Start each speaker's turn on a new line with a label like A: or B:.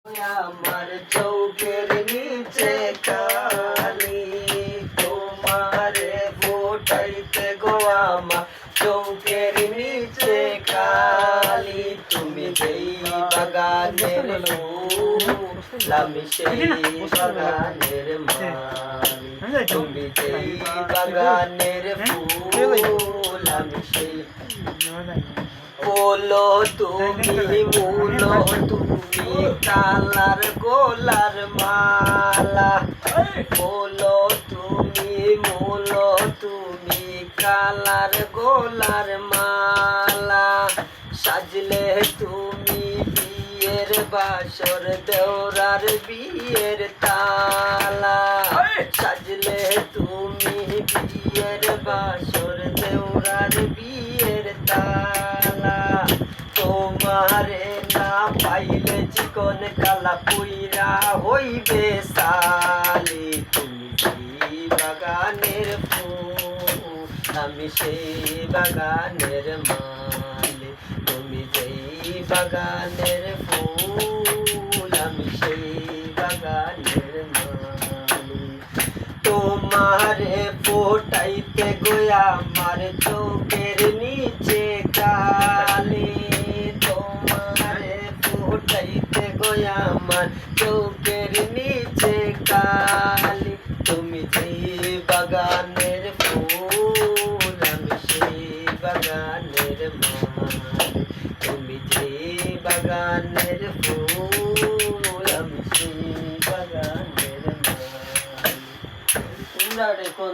A: আমার চৌকের নিচে কালি তোমারে ফোটাইতে গো আমার চৌকের নিচে কালি তুমি যেই বাগানের ফুল আমি সেই বাগানের মালি তুমি যেই বাগানের ফুল আমি সেই বলো তুমি মূলো তুমি কালার গোলার মালা বলো তুমি মূলো তুমি কালার গোলার মালা সাজলে তুমি বিয়ের বাসর দেওরার বিয়ের তালা সাজলে তুমি বিয়ের বাসর দেওরার বিয়ের তালা তোমারে না পাইলে চিকন কালা পুইরা হইবে সালি তুমি সেই বাগানের ফুল আমি সেই বাগানের মালি তুমি যেই বাগানের ফুল আমি সেই বাগানের মালি তোমারে ফোটাইতে গোয়া আমার চোখের নিচে কালি তোমারে ফোটাইতে গোয়া আমার চোখের নিচে কালি তুমি যেই বাগানের ফুল আমি সেই বাগানের মালি তুমি যেই বাগানের ফুল আমি সেই বাগানের মালি তোমরা কোন